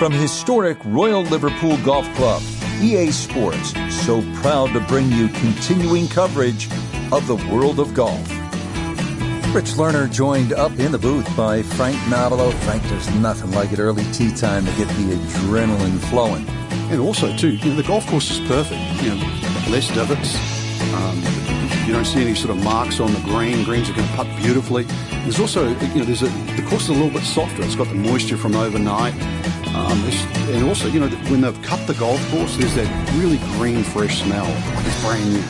From historic Royal Liverpool Golf Club, EA Sports, so proud to bring you continuing coverage of the world of golf. Rich Lerner joined up in the booth by Frank Navalo. Frank, there's nothing like it early tee time to get the adrenaline flowing. And also, too, the golf course is perfect. Less divots. You don't see any sort of marks on the green. Greens are going to putt beautifully. There's also, the course is a little bit softer. It's got the moisture from overnight. And also, when they've cut the golf course, there's that really green, fresh smell. Like it's brand new.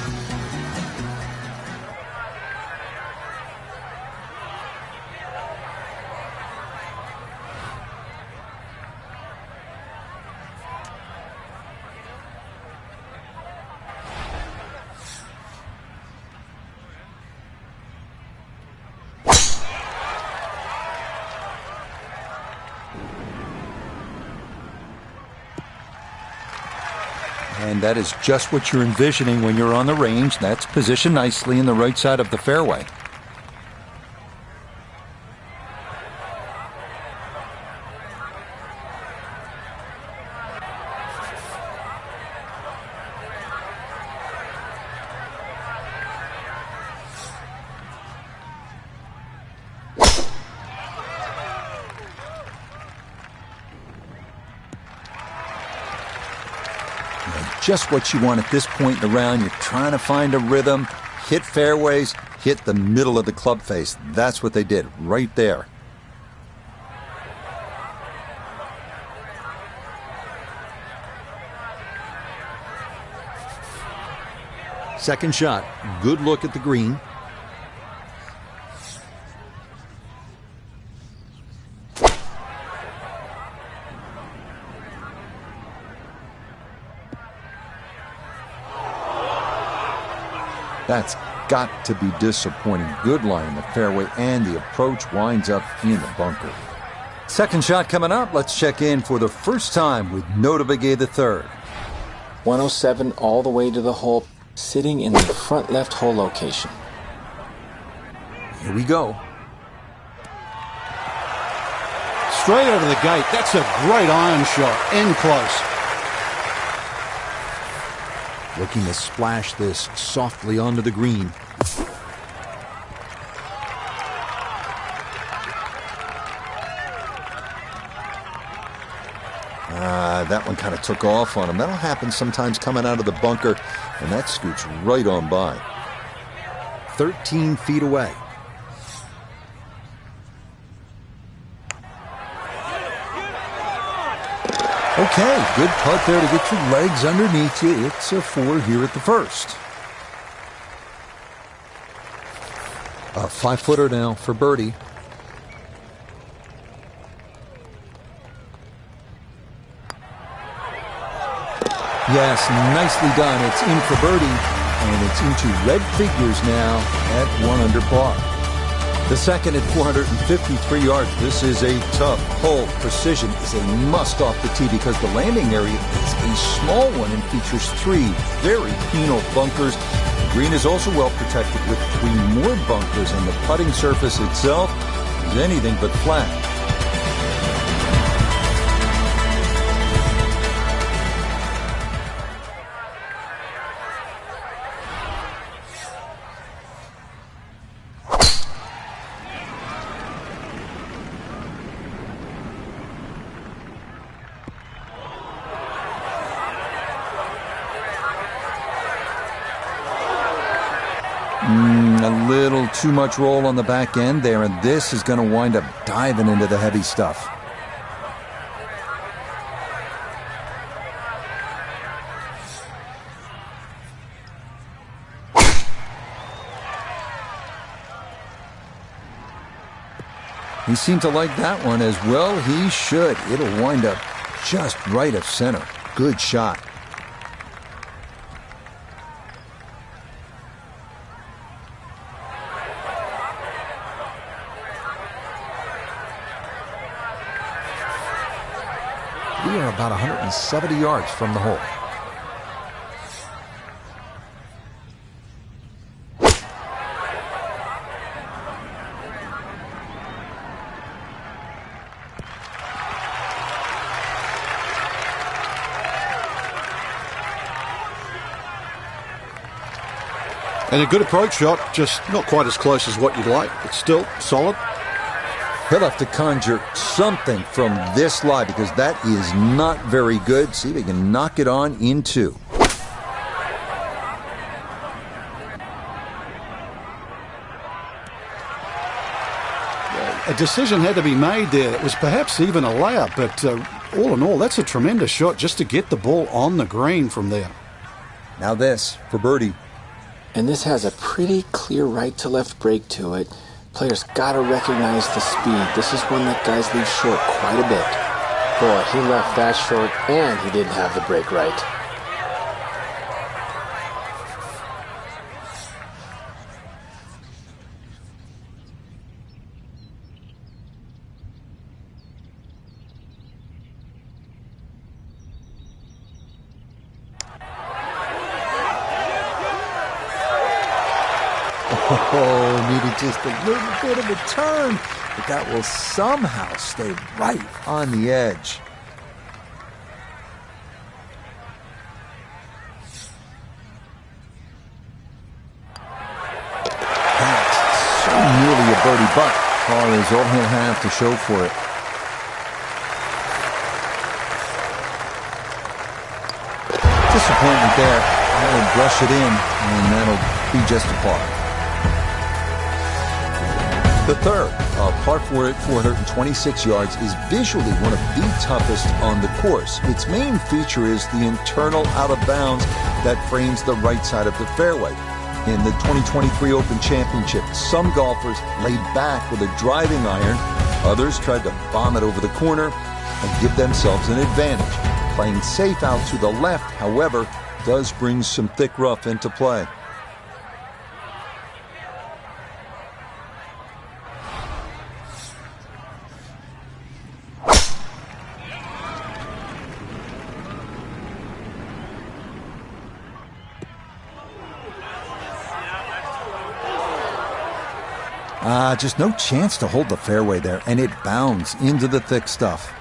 And that is just what you're envisioning when you're on the range. That's positioned nicely in the right side of the fairway. Just what you want at this point in the round. You're trying to find a rhythm, hit fairways, hit the middle of the club face. That's what they did right there. Second shot, good look at the green. That's got to be disappointing. Good line in the fairway, and the approach winds up in the bunker. Second shot coming up. Let's check in for the first time with Nota Begay III. 107 all the way to the hole, sitting in the front left hole location. Here we go. Straight over the gate. That's a great iron shot. In close. Looking to splash this softly onto the green. That one kind of took off on him. That'll happen sometimes coming out of the bunker, and that scoots right on by. 13 feet away. Okay, good putt there to get your legs underneath you. It's a 4 here at the first. A 5-footer now for birdie. Yes, nicely done. It's in for birdie, and it's into red figures now at 1 under par. The second at 453 yards. This is a tough hole. Precision is a must off the tee because the landing area is a small one and features 3 very penal bunkers. The green is also well protected with 3 more bunkers, and the putting surface itself is anything but flat. A little too much roll on the back end there, and this is going to wind up diving into the heavy stuff. He seemed to like that one as well. He should. It'll wind up just right of center. Good shot. We are about 170 yards from the hole. And a good approach shot, just not quite as close as what you'd like, but still solid. He'll have to conjure something from this lie because that is not very good. See if he can knock it on in two. A decision had to be made there. It was perhaps even a layup, but all in all, that's a tremendous shot just to get the ball on the green from there. Now this for birdie. And this has a pretty clear right to left break to it. Players gotta recognize the speed. This is one that guys leave short quite a bit. Boy, he left that short and he didn't have the break right. Oh, needed just a little bit of a turn, but that will somehow stay right on the edge. That's so nearly a birdie, but par is all he'll have to show for it. Disappointment there. That'll brush it in, and that'll be just a par. The third, a par 4 at 426 yards, is visually one of the toughest on the course. Its main feature is the internal out of bounds that frames the right side of the fairway. In the 2023 Open Championship, some golfers laid back with a driving iron. Others tried to bomb it over the corner and give themselves an advantage. Playing safe out to the left, however, does bring some thick rough into play. Just no chance to hold the fairway there, and it bounds into the thick stuff.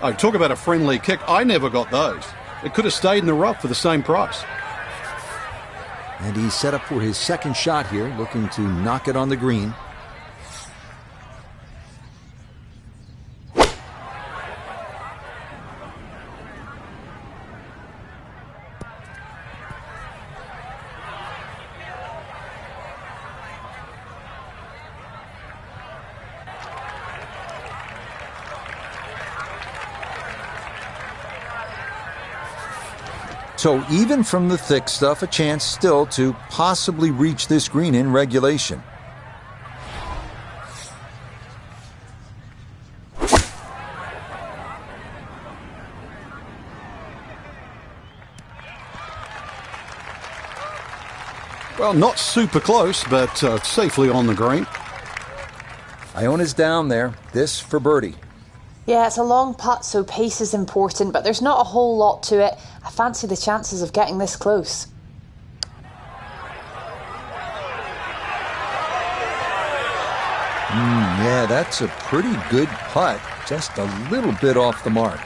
Oh, talk about a friendly kick. I never got those. It could have stayed in the rough for the same price. And he's set up for his second shot here, looking to knock it on the green. So even from the thick stuff, a chance still to possibly reach this green in regulation. Well, not super close, but safely on the green. Iona's down there. This for birdie. Yeah, it's a long putt, so pace is important, but there's not a whole lot to it. I fancy the chances of getting this close. Yeah, that's a pretty good putt. Just a little bit off the mark.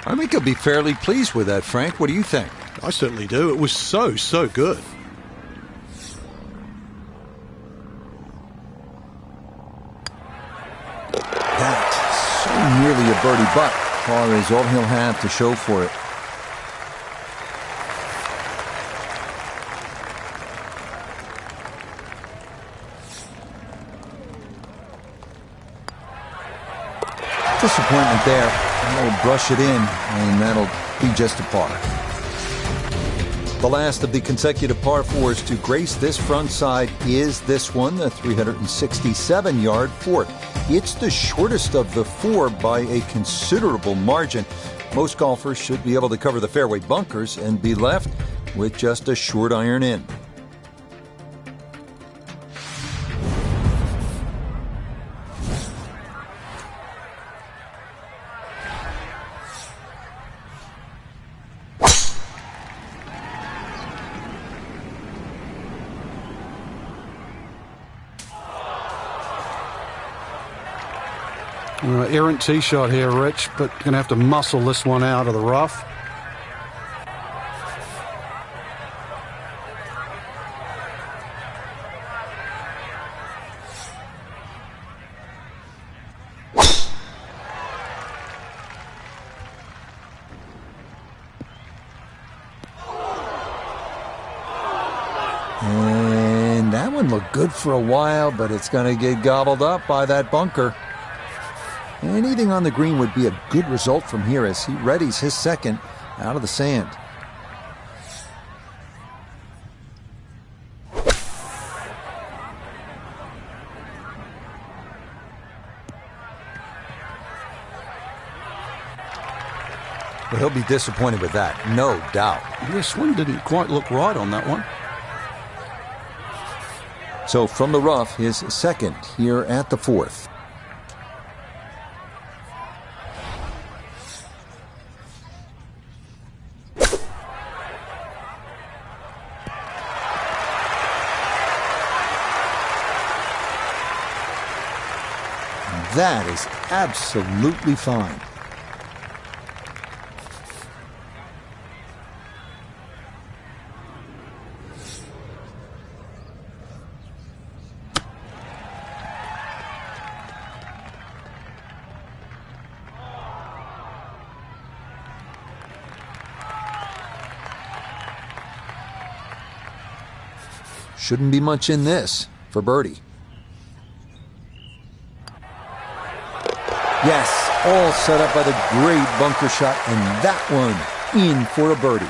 I think he'll be fairly pleased with that, Frank. What do you think? I certainly do. It was so good. That's so nearly a birdie, but par is all he'll have to show for it. Disappointment there. He'll brush it in, and that'll be just a par. The last of the consecutive par fours to grace this front side is this one, the 367-yard fourth. It's the shortest of the four by a considerable margin. Most golfers should be able to cover the fairway bunkers and be left with just a short iron in. Errant tee shot here, Rich, but going to have to muscle this one out of the rough. And that one looked good for a while, but it's going to get gobbled up by that bunker. Anything on the green would be a good result from here as he readies his second out of the sand. Well, he'll be disappointed with that, no doubt. Yeah, swing didn't quite look right on that one. So from the rough, his second here at the fourth. That is absolutely fine. Shouldn't be much in this for birdie. Yes, all set up by the great bunker shot, and that one in for a birdie.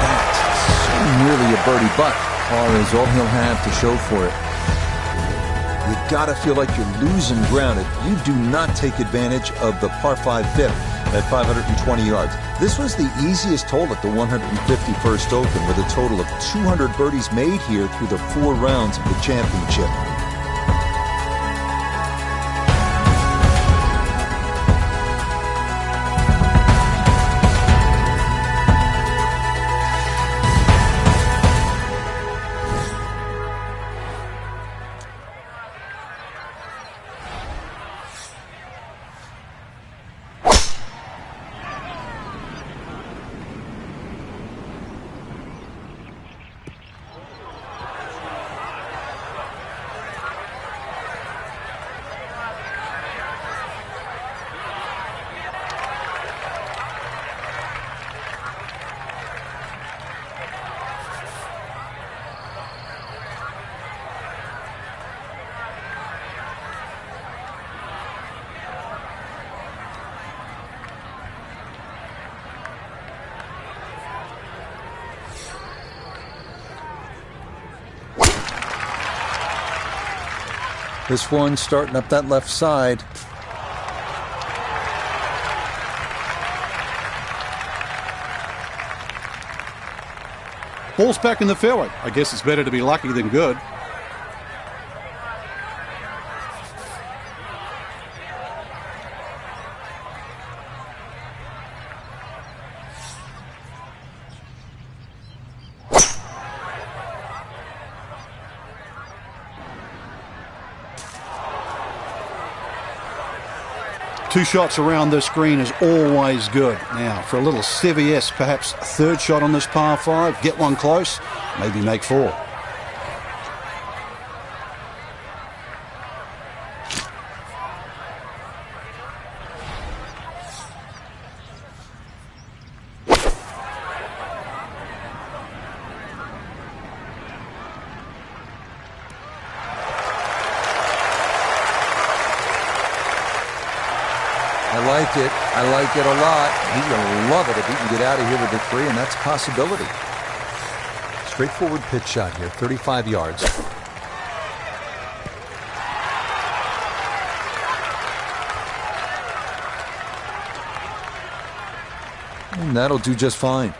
That's nearly a birdie, but par is all he'll have to show for it. You gotta feel like you're losing ground if you do not take advantage of the par 5 fifth at 520 yards. This was the easiest hole at the 151st Open, with a total of 200 birdies made here through the 4 rounds of the championship. This one starting up that left side. Ball's back in the fairway. I guess it's better to be lucky than good. Two shots around this green is always good. Now, for a little CVS, perhaps a third shot on this par 5, get one close, maybe make 4. like it. I like it a lot. He's going to love it if he can get out of here with the 3, and that's a possibility. Straightforward pitch shot here, 35 yards. And that'll do just fine.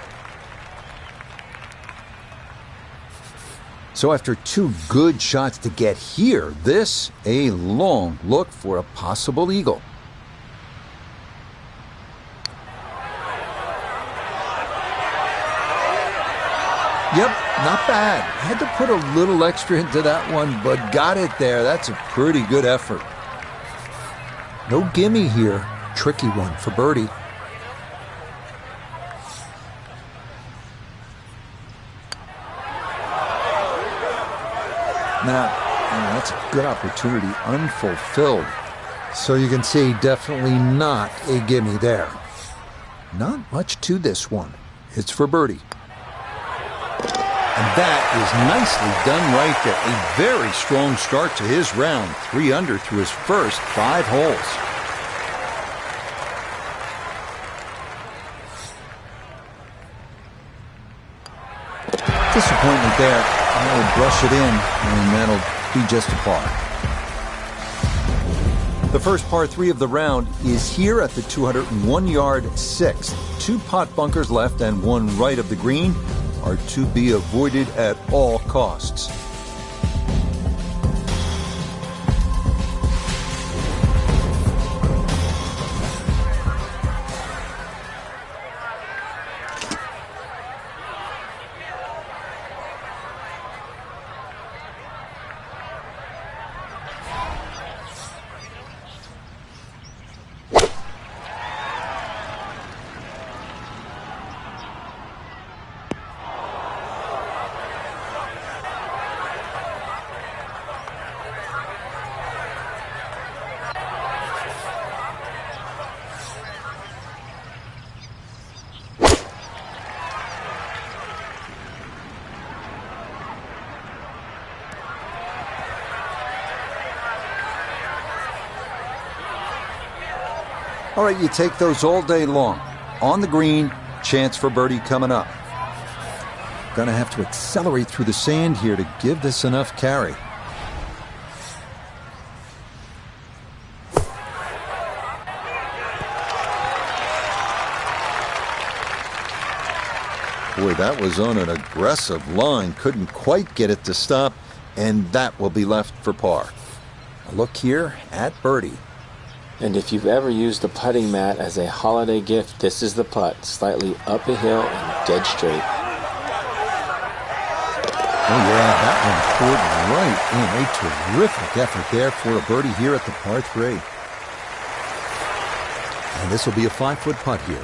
So after 2 good shots to get here, this a long look for a possible eagle. Yep, not bad. Had to put a little extra into that one, but got it there. That's a pretty good effort. No gimme here. Tricky one for birdie. Now, that's a good opportunity, unfulfilled. So you can see, definitely not a gimme there. Not much to this one. It's for birdie. And that is nicely done right there. A very strong start to his round. 3 under through his first 5 holes. Disappointment there. I'll brush it in, and that'll be just a par. The first par 3 of the round is here at the 201-yard 6th. 2 pot bunkers left and 1 right of the green are to be avoided at all costs. All right, you take those all day long. On the green, chance for birdie coming up. Gonna have to accelerate through the sand here to give this enough carry. Boy, that was on an aggressive line. Couldn't quite get it to stop, and that will be left for par. A look here at birdie. And if you've ever used a putting mat as a holiday gift, this is the putt. Slightly up a hill and dead straight. Oh yeah, that one poured right in. A terrific effort there for a birdie here at the par 3. And this will be a 5-foot putt here.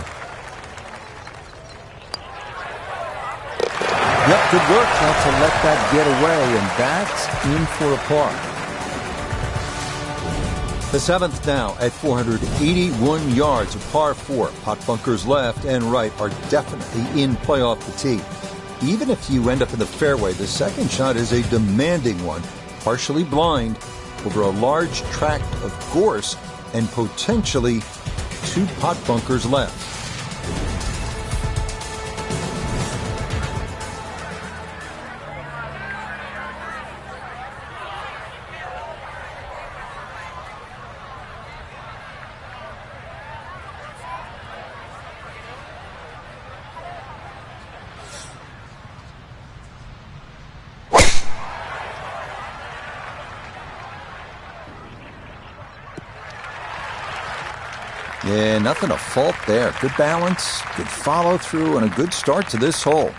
Yep, good work not to let that get away, and that's in for a par. The 7th now at 481 yards, a par 4. Pot bunkers left and right are definitely in play off the tee. Even if you end up in the fairway, the second shot is a demanding one, partially blind, over a large tract of gorse and potentially 2 pot bunkers left. Yeah, nothing to fault there. Good balance, good follow through, and a good start to this hole.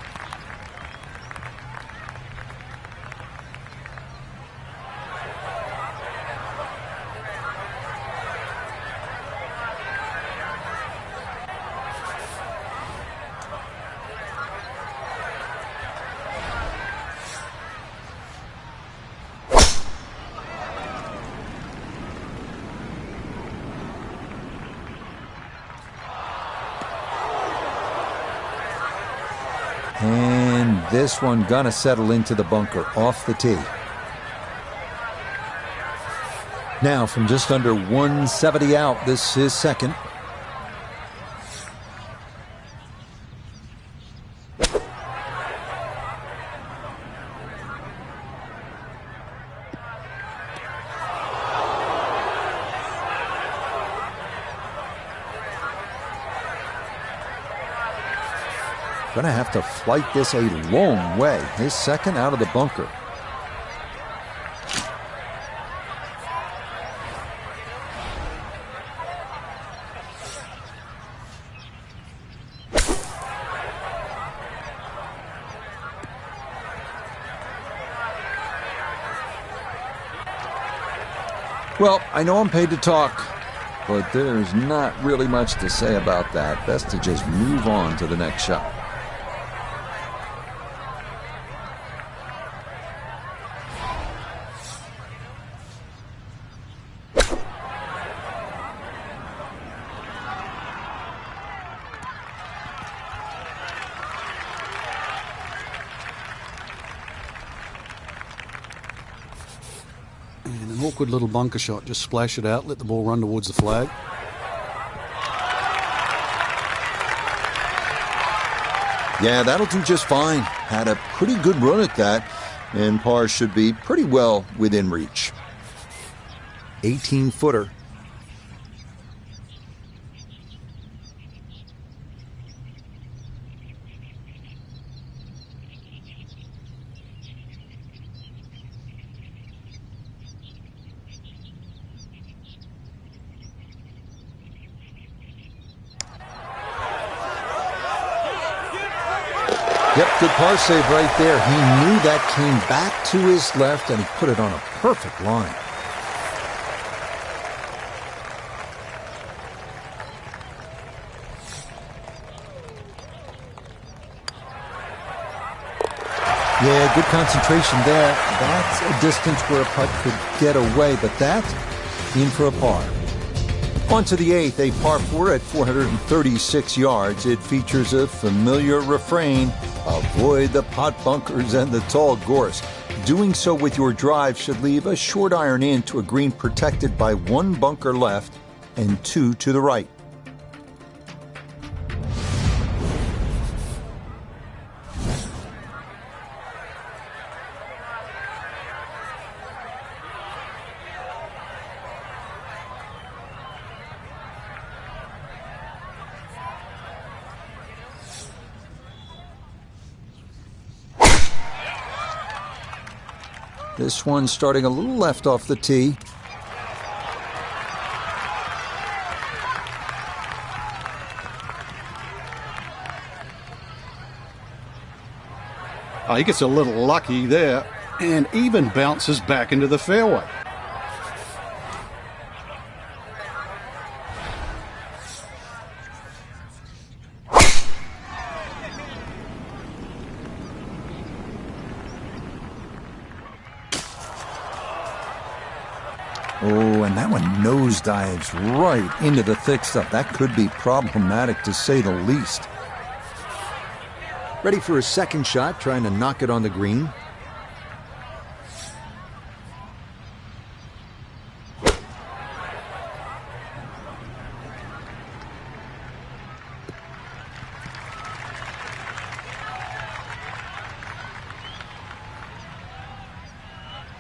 And this one gonna settle into the bunker off the tee. Now from just under 170 out, this is second. Going to have to flight this a long way. His second out of the bunker. Well, I know I'm paid to talk, but there's not really much to say about that. Best to just move on to the next shot. And an awkward little bunker shot. Just splash it out, let the ball run towards the flag. Yeah, that'll do just fine. Had a pretty good run at that, and par should be pretty well within reach. 18-footer. Yep, good par save right there. He knew that came back to his left, and he put it on a perfect line. Yeah, good concentration there. That's a distance where a putt could get away, but that's in for a par. On to the 8th, a par 4 at 436 yards. It features a familiar refrain: avoid the pot bunkers and the tall gorse. Doing so with your drive should leave a short iron in to a green protected by 1 bunker left and 2 to the right. This one starting a little left off the tee. Oh, he gets a little lucky there and even bounces back into the fairway. Oh, and that one nosedives right into the thick stuff. That could be problematic, to say the least. Ready for his second shot, trying to knock it on the green.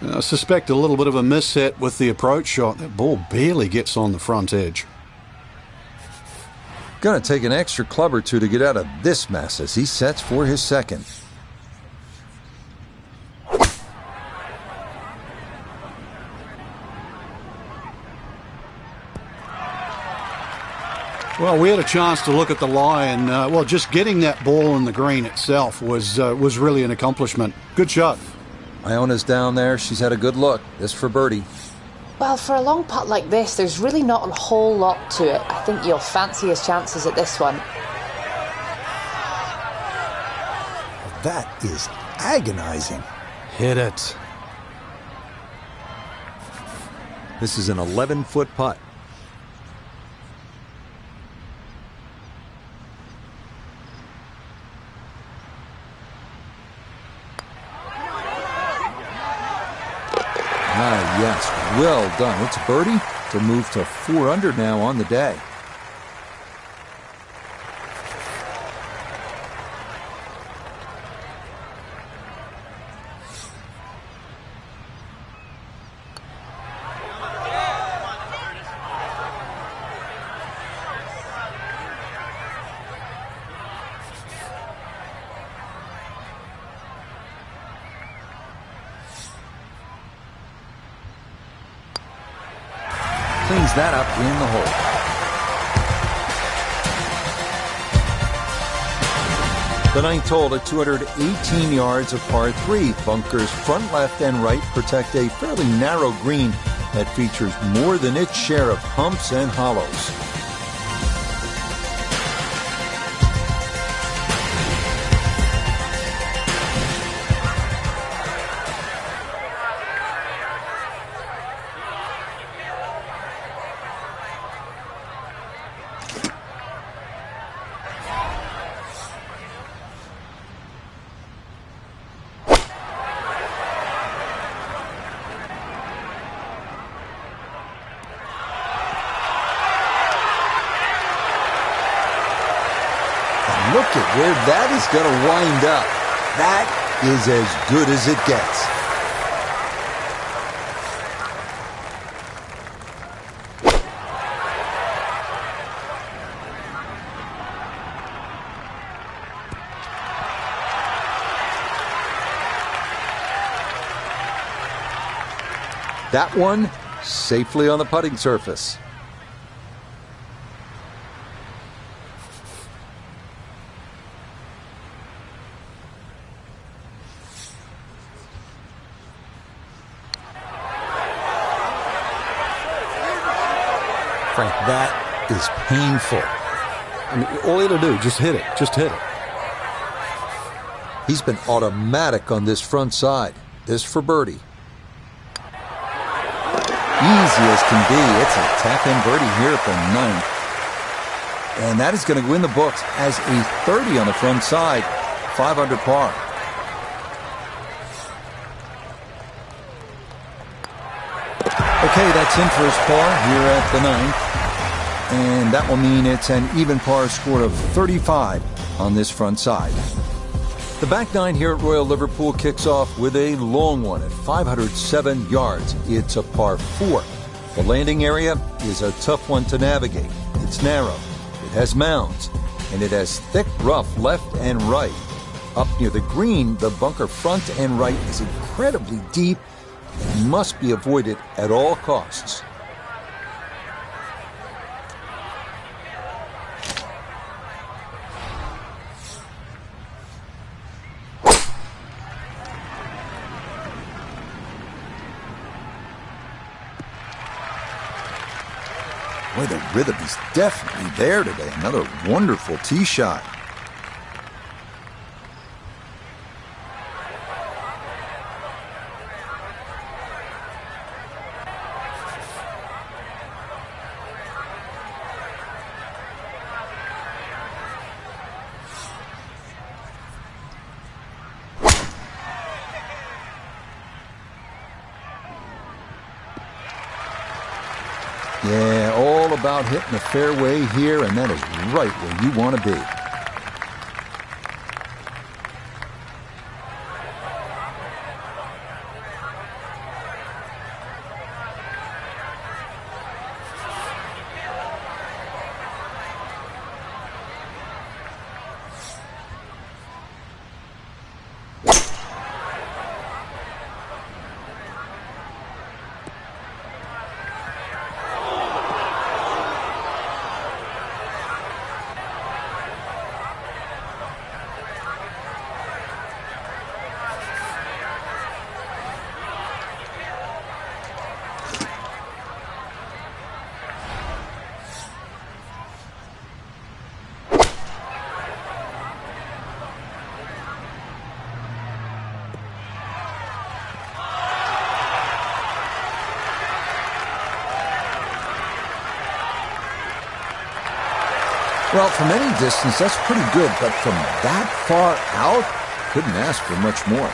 I suspect a little bit of a misset with the approach shot. That ball barely gets on the front edge. Gonna take an extra club or two to get out of this mess as he sets for his second. Well, we had a chance to look at the lie, and well, just getting that ball in the green itself was really an accomplishment. Good shot. Iona's down there. She's had a good look. This for birdie. Well, for a long putt like this, there's really not a whole lot to it. I think you'll fancy his chances at this one. That is agonizing. Hit it. This is an 11-foot putt. Ah, yes, well done. It's a birdie to move to 4 under now on the day. cleans that up in the hole. The ninth hole at 218 yards of par 3. Bunkers front, left, and right protect a fairly narrow green that features more than its share of humps and hollows. Look at where that is going to wind up. That is as good as it gets. That one safely on the putting surface. Frank, that is painful. I mean, all he had to do, just hit it. Just hit it. He's been automatic on this front side. This for birdie. Easy as can be. It's a tap-in birdie here at the ninth. And that is going to win the books as a 30 on the front side. 5 under par. Okay, that's in for his par here at the ninth. And that will mean it's an even par score of 35 on this front side. The back nine here at Royal Liverpool kicks off with a long one at 507 yards. It's a par 4. The landing area is a tough one to navigate. It's narrow, it has mounds, and it has thick rough left and right. Up near the green, the bunker front and right is incredibly deep and must be avoided at all costs. Boy, the rhythm is definitely there today. Another wonderful tee shot. Yeah, all about hitting the fairway here, and that is right where you want to be. Well, from any distance, that's pretty good, but from that far out, couldn't ask for much more.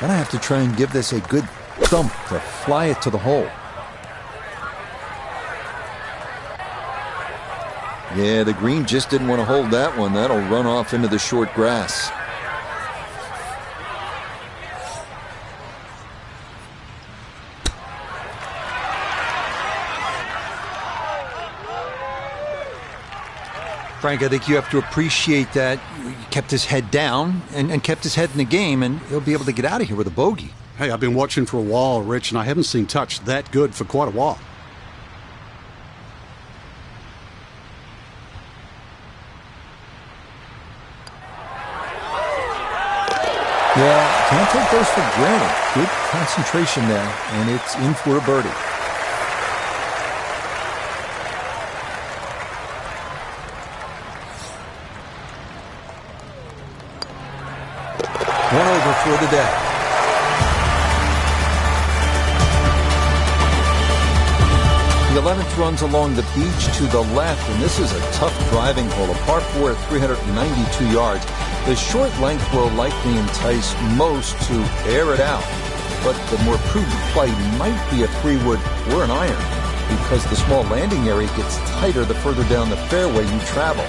Gonna have to try and give this a good thump to fly it to the hole. Yeah, the green just didn't want to hold that one. That'll run off into the short grass. Frank, I think you have to appreciate that he kept his head down and kept his head in the game, and he'll be able to get out of here with a bogey. Hey, I've been watching for a while, Rich, and I haven't seen touch that good for quite a while. Yeah, can't take those for granted. Good concentration there, and it's in for a birdie. One over for the day. The 11th runs along the beach to the left, and this is a tough driving hole. A par 4 at 392 yards. The short length will likely entice most to air it out, but the more prudent play might be a 3-wood or an iron, because the small landing area gets tighter the further down the fairway you travel.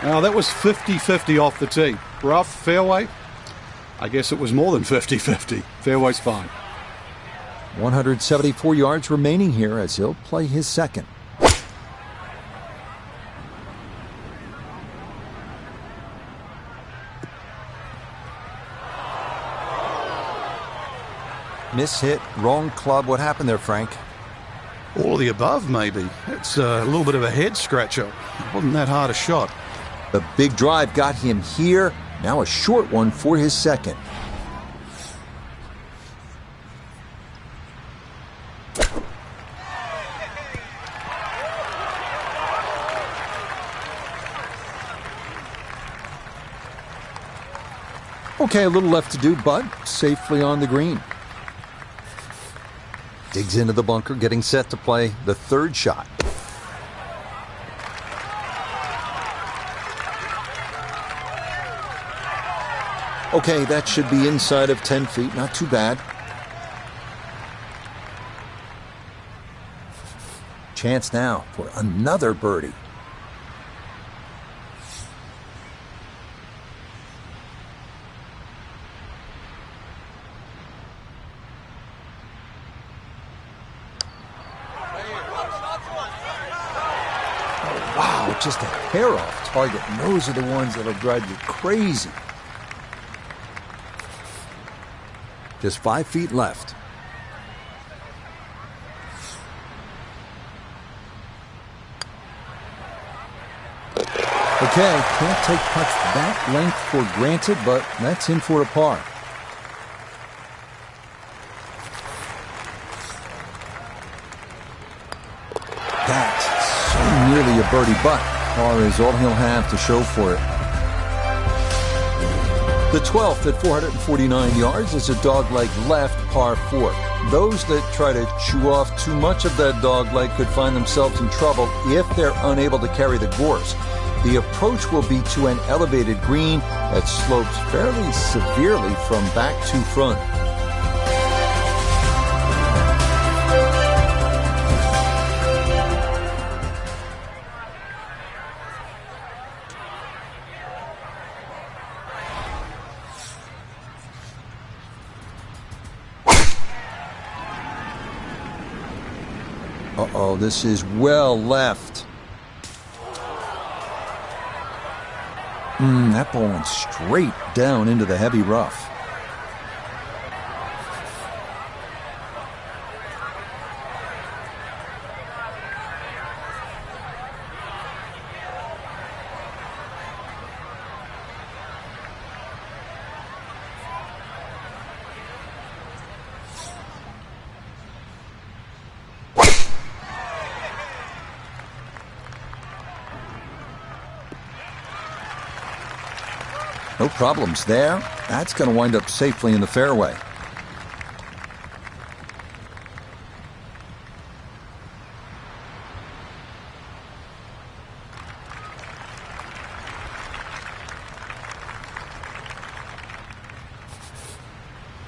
Now, that was 50-50 off the tee. Rough, fairway? I guess it was more than 50-50. Fairway's fine. 174 yards remaining here as he'll play his second. Miss hit, wrong club. What happened there, Frank? All of the above, maybe. It's a little bit of a head scratcher. It wasn't that hard a shot. The big drive got him here. Now a short one for his second. Okay, a little left to do, but safely on the green. Digs into the bunker, getting set to play the third shot. Okay, that should be inside of 10 feet. Not too bad. Chance now for another birdie. Oh, wow, just a hair off target. And those are the ones that'll drive you crazy. Just 5 feet left. Okay, can't take putts that length for granted, but that's in for a par. That's so nearly a birdie, but par is all he'll have to show for it. The 12th at 449 yards is a dogleg left par 4. Those that try to chew off too much of that dogleg could find themselves in trouble if they're unable to carry the course. The approach will be to an elevated green that slopes fairly severely from back to front. Uh-oh, this is well left. That ball went straight down into the heavy rough. No problems there. That's going to wind up safely in the fairway.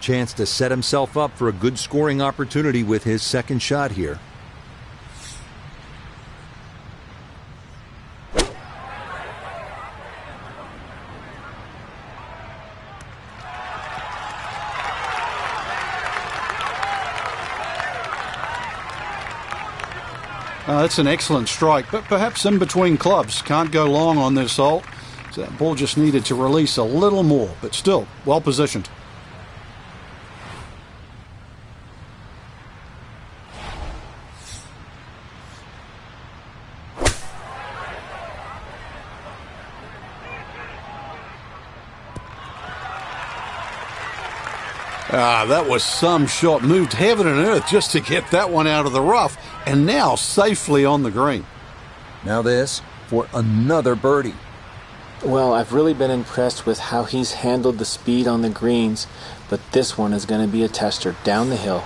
Chance to set himself up for a good scoring opportunity with his second shot here. That's an excellent strike, but perhaps in between clubs. Can't go long on this hole. So that ball just needed to release a little more, but still well positioned. That was some shot. Moved heaven and earth just to get that one out of the rough, and now safely on the green. Now this for another birdie. Well, I've really been impressed with how he's handled the speed on the greens, but this one is going to be a tester down the hill.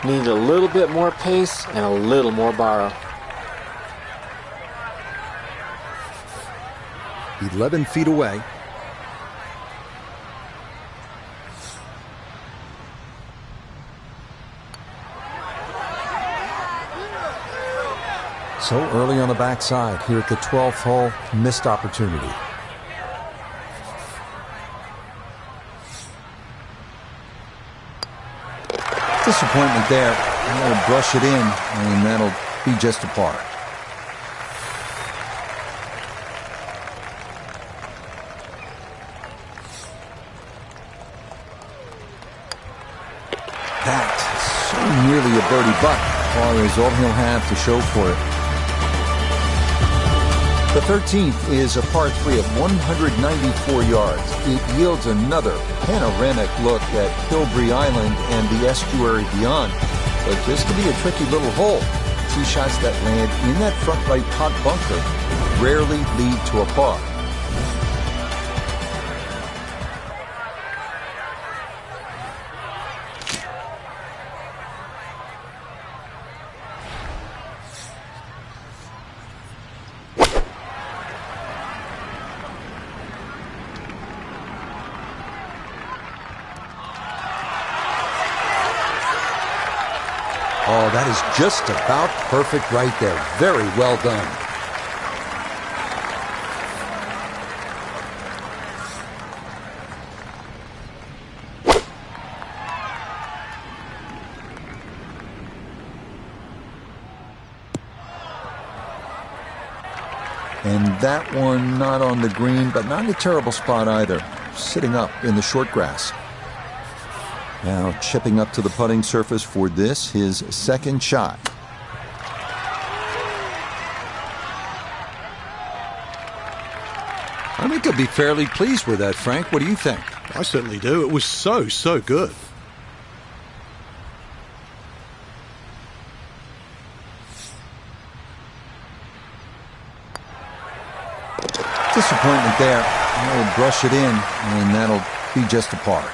Need a little bit more pace and a little more borrow. 11 feet away. So early on the backside here at the 12th hole, missed opportunity. Disappointment there. I'll brush it in, and that'll be just a par. That so nearly a birdie, but par is all he'll have to show for it. The 13th is a par 3 of 194 yards. It yields another panoramic look at Hilbury Island and the estuary beyond. But this could be a tricky little hole. Tee shots that land in that front right pot bunker rarely lead to a par. Oh, that is just about perfect right there. Very well done. And that one not on the green, but not in a terrible spot either. Sitting up in the short grass. Now chipping up to the putting surface for this, his second shot. I think he'll be fairly pleased with that, Frank. What do you think? I certainly do. It was so good. Disappointment there. I'll brush it in, and that'll be just a par.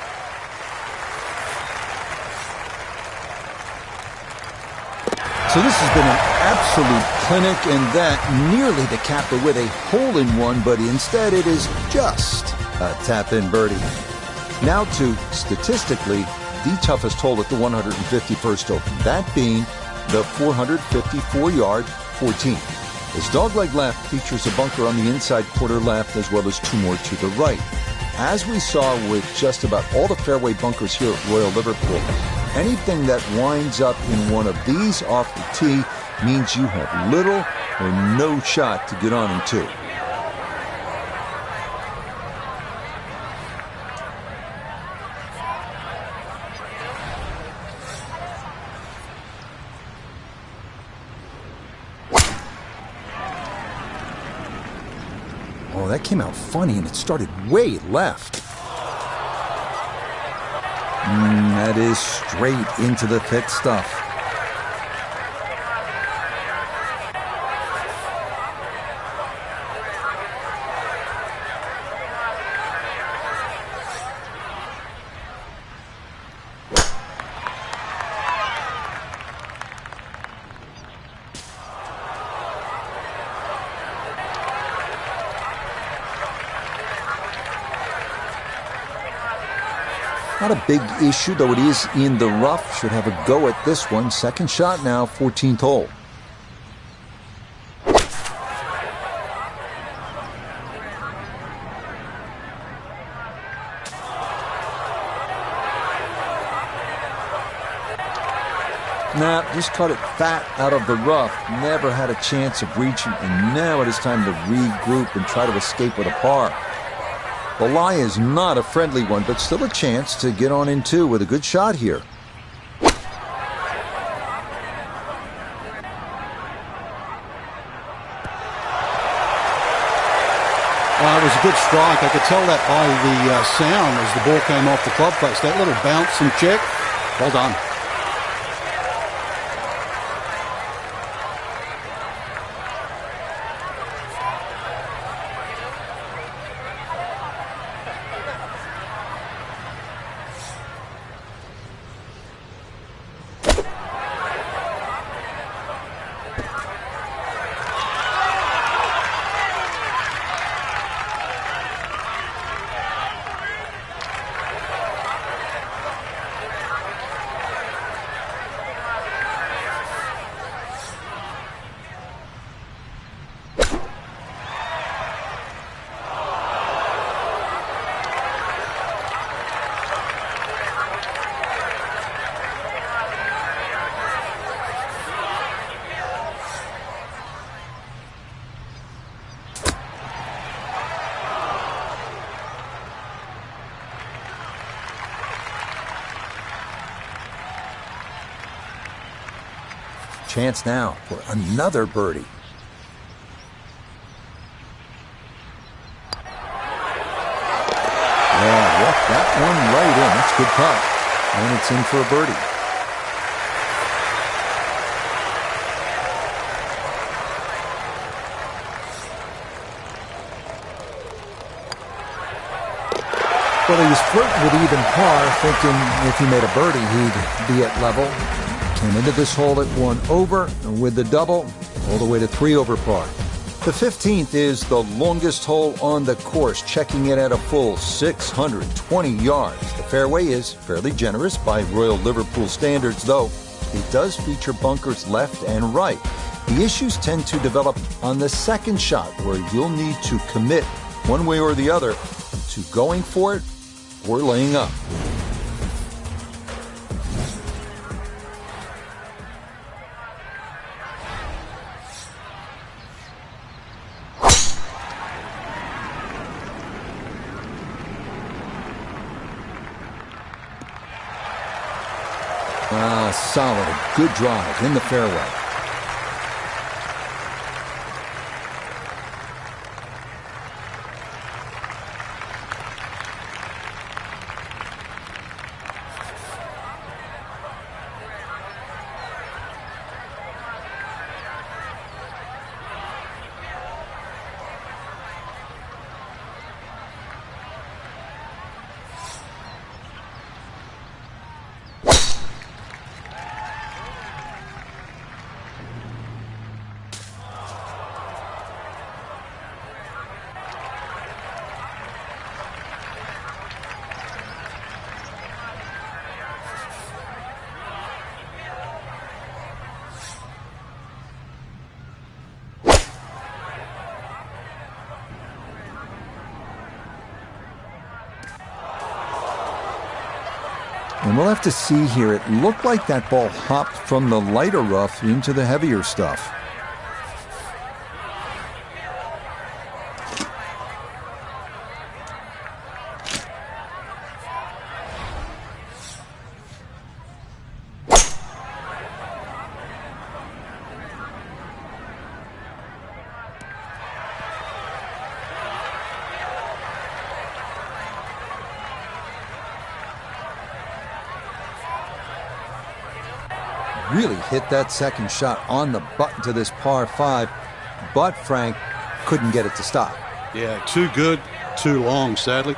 So this has been an absolute clinic, and that nearly the capper with a hole-in-one, but instead it is just a tap-in birdie. Now to, statistically, the toughest hole at the 151st Open, that being the 454-yard 14th. His dogleg left features a bunker on the inside quarter left, as well as two more to the right. As we saw with just about all the fairway bunkers here at Royal Liverpool, anything that winds up in one of these off the tee means you have little or no shot to get on in two. Oh, that came out funny, and it started way left. That is straight into the thick stuff. Not a big issue, though it is in the rough. Should have a go at this one. Second shot now, 14th hole. Now, just cut it fat out of the rough. Never had a chance of reaching, and now it is time to regroup and try to escape with a par. The lie is not a friendly one, but still a chance to get on in two with a good shot here. It was a good strike. I could tell that by the sound as the ball came off the club face. That little bounce and check. Well done. Chance now for another birdie. Yeah, walked that one right in. That's a good putt. And it's in for a birdie. Well, he was flirting with even par, thinking if he made a birdie, he'd be at level. Came into this hole at 1 over, and with the double, all the way to 3 over par. The 15th is the longest hole on the course, checking it at a full 620 yards. The fairway is fairly generous by Royal Liverpool standards, though it does feature bunkers left and right. The issues tend to develop on the second shot, where you'll need to commit one way or the other to going for it or laying up. Solid, a good drive in the fairway. And we'll have to see here. It looked like that ball hopped from the lighter rough into the heavier stuff. Really hit that second shot on the button to this par 5, but Frank couldn't get it to stop. Yeah, too good, too long, sadly.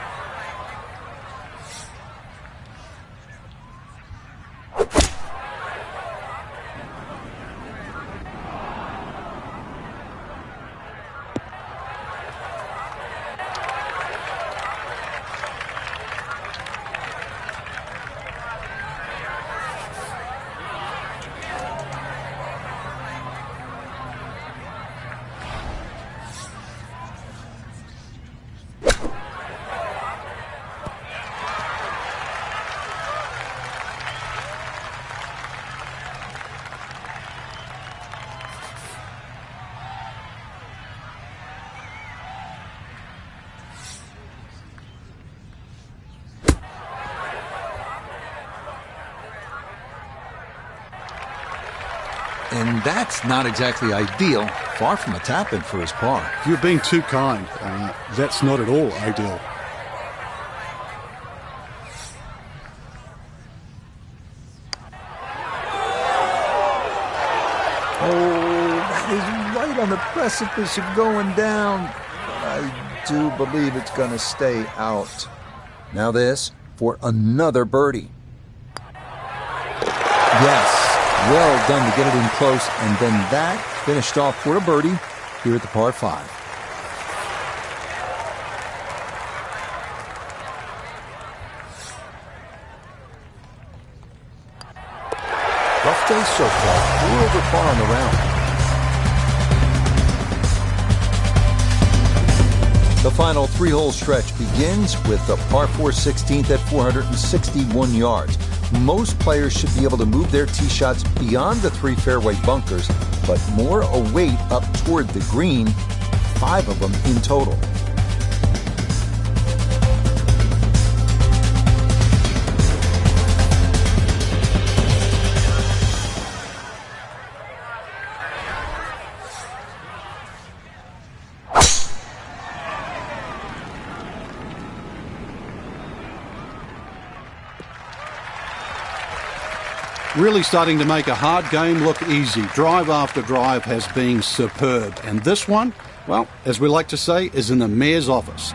and that's not exactly ideal. Far from a tap-in for his par. You're being too kind. That's not at all ideal. Oh, that is right on the precipice of going down. But I do believe it's going to stay out. Now this for another birdie. Yes, well done to get it in close, and then that finished off for a birdie here at the par 5. Rough day so far, 4 over par on the round. The final 3-hole stretch begins with the par 4 16th at 461 yards. Most players should be able to move their tee shots beyond the 3 fairway bunkers, but more await up toward the green, 5 of them in total. Really starting to make a hard game look easy. Drive after drive has been superb. And this one, well, as we like to say, is in the mayor's office.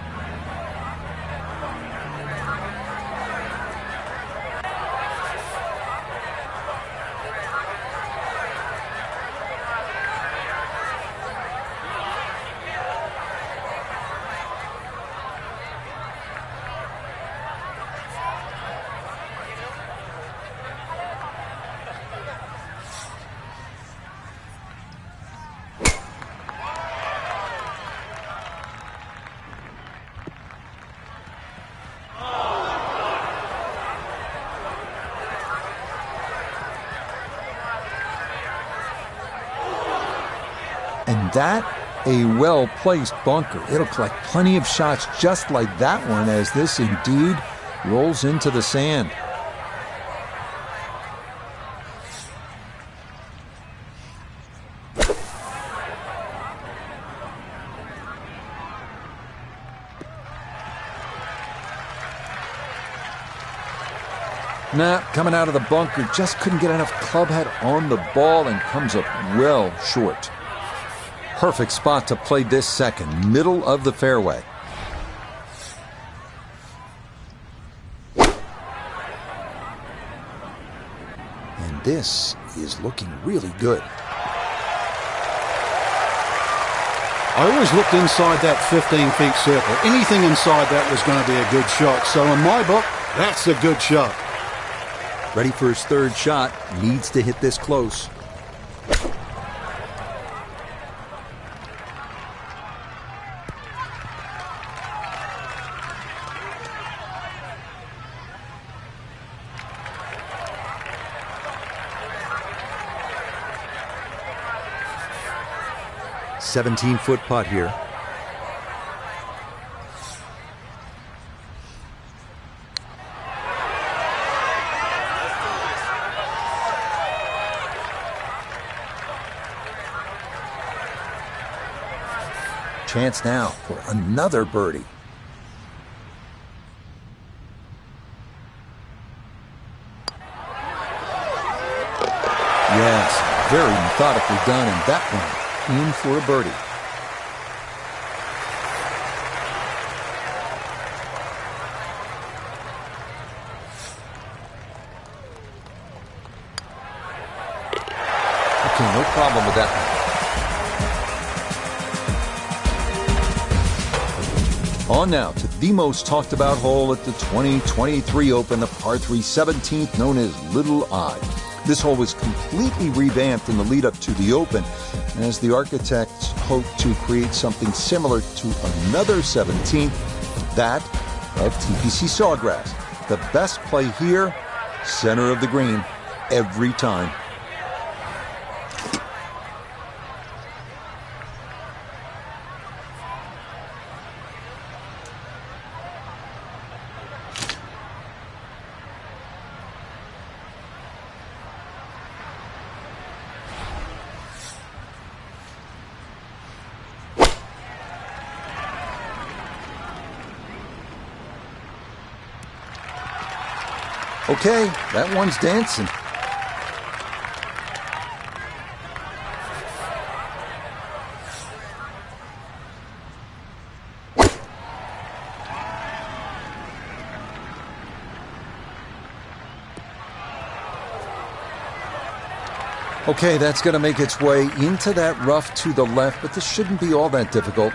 And that, a well-placed bunker. It'll collect plenty of shots just like that one as this indeed rolls into the sand. Nah, coming out of the bunker, just couldn't get enough club head on the ball and comes up well short. Perfect spot to play this second, middle of the fairway. And this is looking really good. I always looked inside that 15-feet circle. Anything inside that was going to be a good shot. So in my book, that's a good shot. Ready for his third shot, needs to hit this close. "17-foot putt here. Chance now for another birdie. Yes, very methodically done, and that one in for a birdie. Okay, no problem with that one. On now to the most talked about hole at the 2023 Open, the par 3 17th, known as Little I. This hole was completely revamped in the lead up to the Open, as the architects hope to create something similar to another 17th, that of TPC Sawgrass. The best play here, center of the green, every time. Okay, that one's dancing. Okay, that's going to make its way into that rough to the left, but this shouldn't be all that difficult.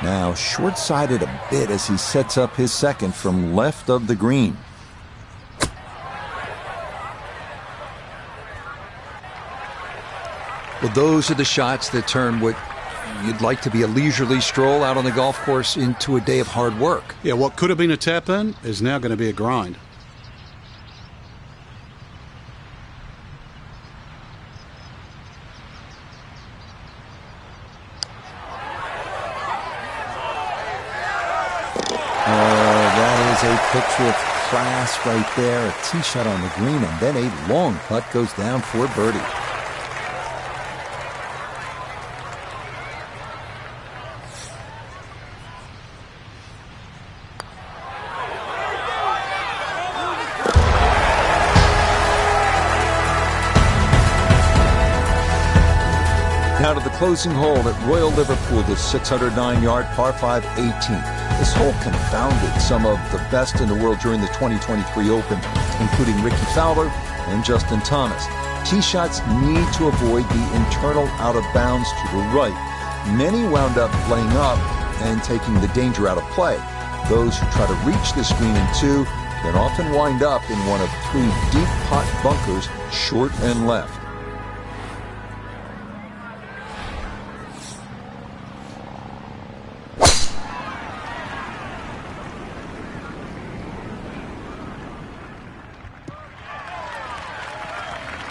Now, short-sided a bit as he sets up his second from left of the green. Well, those are the shots that turn what you'd like to be a leisurely stroll out on the golf course into a day of hard work. Yeah, what could have been a tap-in is now going to be a grind. A picture of class right there. A tee shot on the green, and then a long putt goes down for birdie. Now to the closing hole at Royal Liverpool, the 609-yard par 5 18th. This hole confounded some of the best in the world during the 2023 Open, including Ricky Fowler and Justin Thomas. Tee shots need to avoid the internal out of bounds to the right. Many wound up laying up and taking the danger out of play. Those who try to reach this green in two can often wind up in one of three deep pot bunkers, short and left.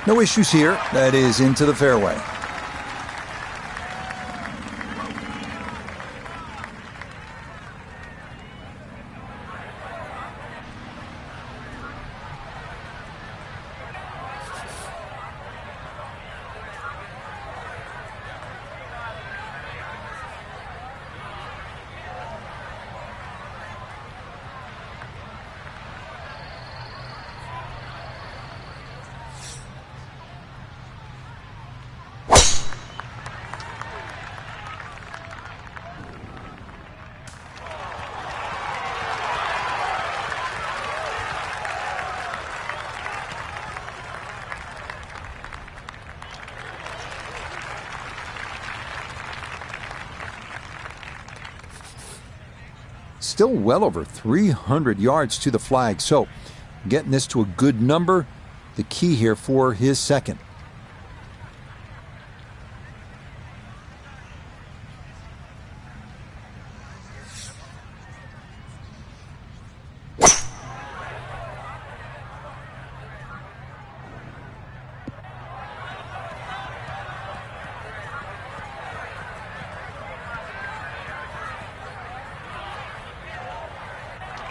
No issues here. That is into the fairway. Still well over 300 yards to the flag, so getting this to a good number, the key here for his second.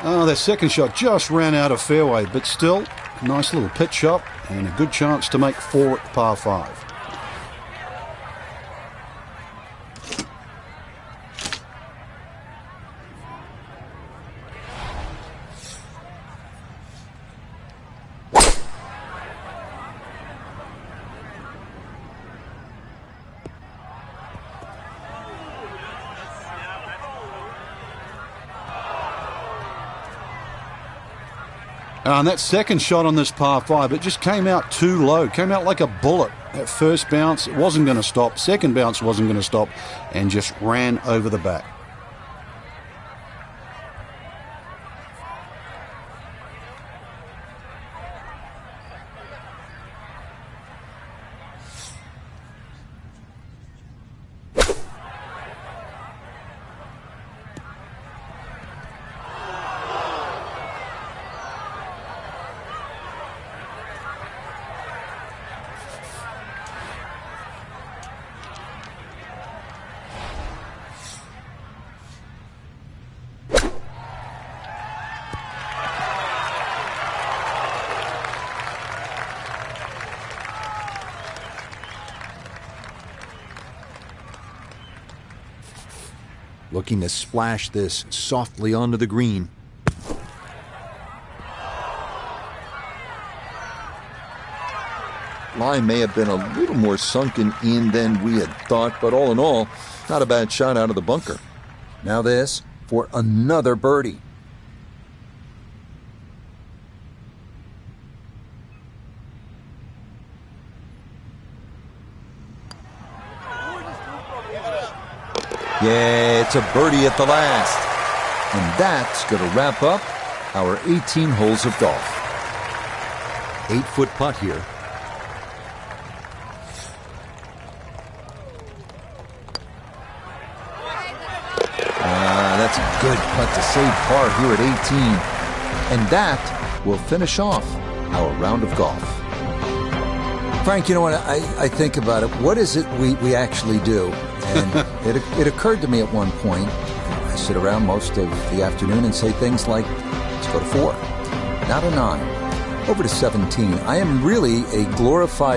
Oh, that second shot just ran out of fairway, but still, a nice little pitch shot and a good chance to make four at par 5. And that second shot on this par 5, it just came out too low, came out like a bullet. That first bounce, it wasn't going to stop. Second bounce wasn't going to stop, and just ran over the back. Looking to splash this softly onto the green. lie may have been a little more sunken in than we had thought, but all in all, not a bad shot out of the bunker. Now this for another birdie. Yeah, it's a birdie at the last. And that's going to wrap up our 18 holes of golf. 8-foot putt here. That's a good putt to save par here at 18. And that will finish off our round of golf. Frank, you know what, I think about it. What is it we actually do? And it occurred to me at one point, I sit around most of the afternoon and say things like, let's go to 4, not a 9, over to 17. I am really a glorified